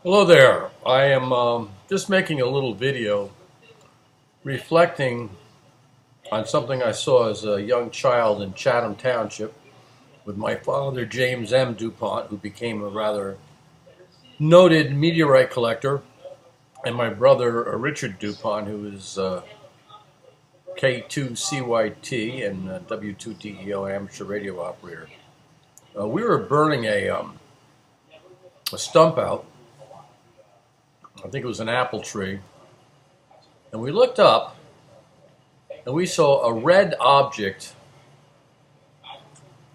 Hello there. I am just making a little video reflecting on something I saw as a young child in Chatham Township with my father, James M. DuPont, who became a rather noted meteorite collector, and my brother, Richard DuPont, who is K2CYT and W2DEO amateur radio operator. We were burning a stump out. I think it was an apple tree. And we looked up and we saw a red object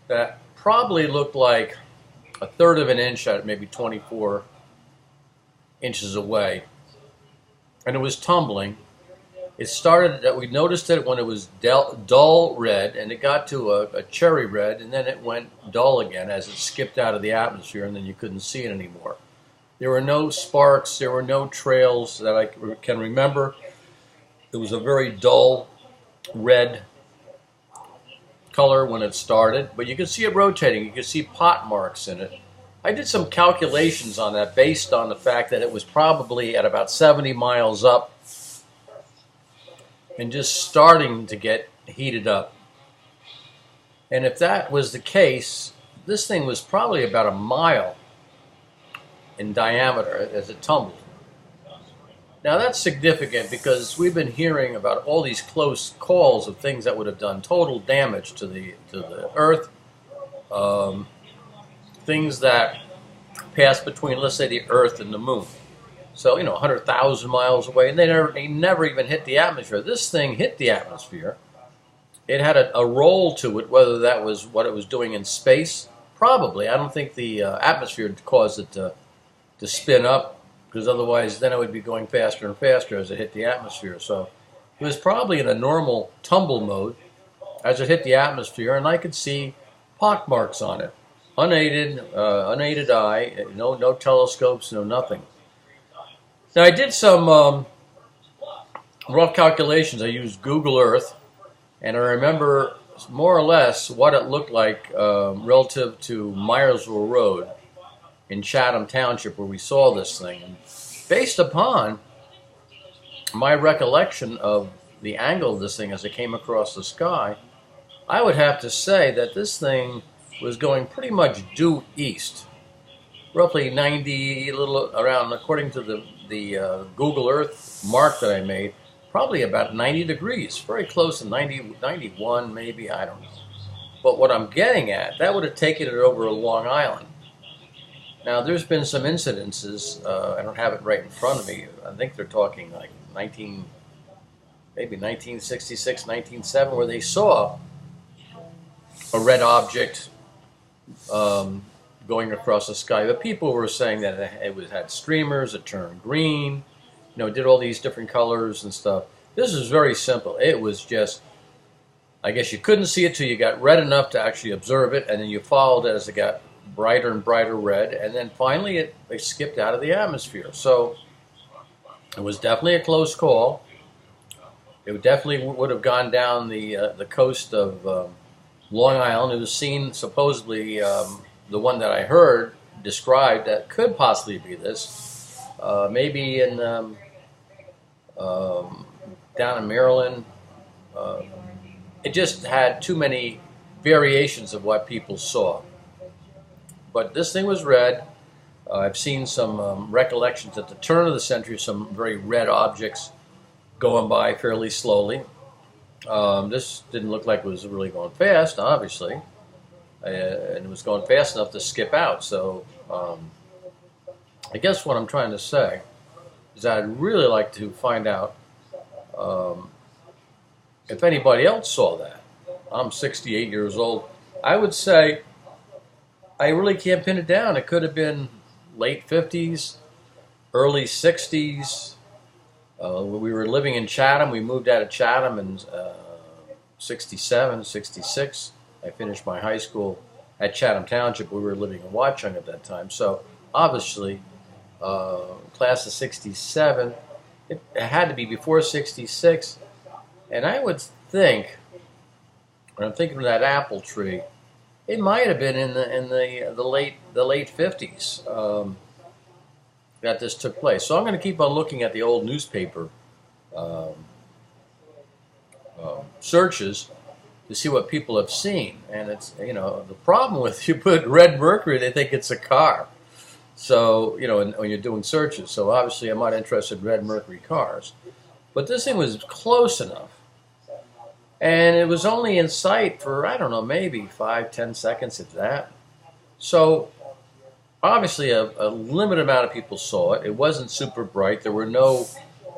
that probably looked like a third of an inch at maybe 24 inches away. And it was tumbling. It started that we noticed it when it was dull red, and it got to a cherry red, and then it went dull again as it skipped out of the atmosphere, and then you couldn't see it anymore. There were no sparks, there were no trails that I can remember. It was a very dull red color when it started, but you could see it rotating. You could see pot marks in it. I did some calculations on that based on the fact that it was probably at about 70 miles up and just starting to get heated up. And if that was the case, this thing was probably about a mile in diameter as it tumbled. Now that's significant because we've been hearing about all these close calls of things that would have done total damage to the Earth, things that pass between, let's say, the Earth and the Moon. So 100,000 miles away, and they never even hit the atmosphere. This thing hit the atmosphere. It had a roll to it. Whether that was what it was doing in space, probably. I don't think the atmosphere caused it to spin up, because otherwise then it would be going faster and faster as it hit the atmosphere. So it was probably in a normal tumble mode as it hit the atmosphere, and I could see pock marks on it, unaided eye, no telescopes, no nothing. Now I did some rough calculations. I used Google Earth, and I remember more or less what it looked like relative to Myersville Road in Chatham Township, where we saw this thing. And based upon my recollection of the angle of this thing as it came across the sky, I would have to say that this thing was going pretty much due east, roughly 90, a little around, according to the Google Earth mark that I made, probably about 90 degrees, very close to 90, 91 maybe, I don't know. But what I'm getting at, that would have taken it over Long Island. Now, there's been some incidences, I don't have it right in front of me, I think they're talking like maybe 1966, 1970, where they saw a red object going across the sky. But people were saying that it had streamers, it turned green, did all these different colors and stuff. This is very simple. It was just, I guess you couldn't see it till you got red enough to actually observe it, and then you followed it as it got brighter and brighter red, and then finally it skipped out of the atmosphere. So it was definitely a close call. It definitely would have gone down the coast of Long Island. It was seen, supposedly, the one that I heard described that could possibly be this, maybe in down in Maryland. It just had too many variations of what people saw. But this thing was red. I've seen some recollections at the turn of the century, some very red objects going by fairly slowly. This didn't look like it was really going fast, obviously. And it was going fast enough to skip out. So I guess what I'm trying to say is I'd really like to find out if anybody else saw that. I'm 68 years old. I would say I really can't pin it down. It could have been late 50s, early 60s. We were living in Chatham. We moved out of Chatham in 67, 66. I finished my high school at Chatham Township. We were living in Watchung at that time. So obviously, class of 67, it had to be before 66. And I would think, when I'm thinking of that apple tree, it might have been in the late 50s. that this took place. So I'm going to keep on looking at the old newspaper um, searches to see what people have seen. And it's, the problem with you put red mercury, they think it's a car. So, when you're doing searches. So obviously I'm not interested in red mercury cars. But this thing was close enough. And it was only in sight for, I don't know, maybe 5-10 seconds, if that. So obviously a limited amount of people saw it. It wasn't super bright. There were no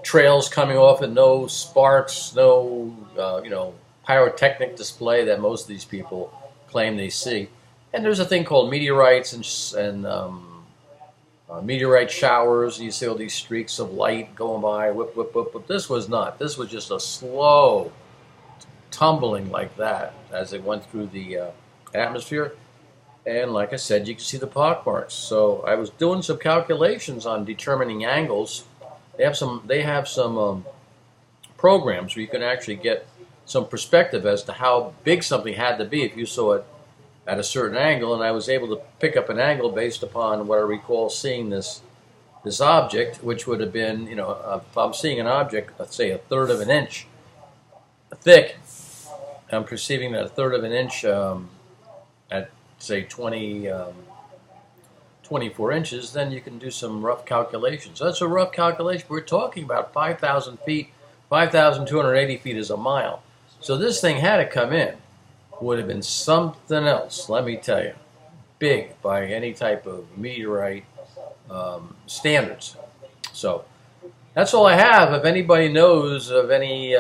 trails coming off it, no sparks, no, pyrotechnic display that most of these people claim they see. And there's a thing called meteorites and meteorite showers. You see all these streaks of light going by, whip, whip, whip. But this was not. This was just a slow tumbling like that as it went through the atmosphere. And like I said, you can see the pockmarks. So I was doing some calculations on determining angles. They have some programs where you can actually get some perspective as to how big something had to be if you saw it at a certain angle. And I was able to pick up an angle based upon what I recall seeing this object, which would have been, if I'm seeing an object, let's say 1/3 of an inch thick, I'm perceiving that 1/3 of an inch at say 24 inches, then you can do some rough calculations. So that's a rough calculation. We're talking about 5,000 feet, 5,280 feet is a mile. So this thing had to come in. Would have been something else, let me tell you. Big by any type of meteorite standards. So that's all I have. If anybody knows of any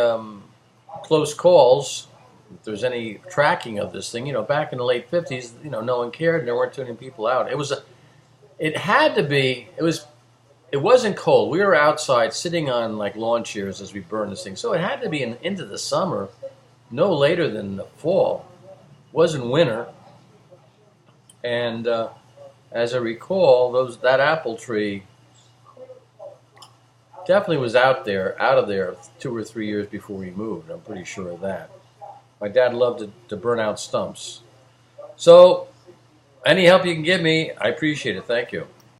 close calls, if there's any tracking of this thing, back in the late 50s, no one cared and there weren't too many people out. It had to be, it wasn't cold. We were outside sitting on like lawn chairs as we burned this thing. So it had to be into the summer, no later than the fall. It wasn't winter. And as I recall, that apple tree definitely was out of there 2 or 3 years before we moved. I'm pretty sure of that. My dad loved to burn out stumps. So any help you can give me, I appreciate it. Thank you.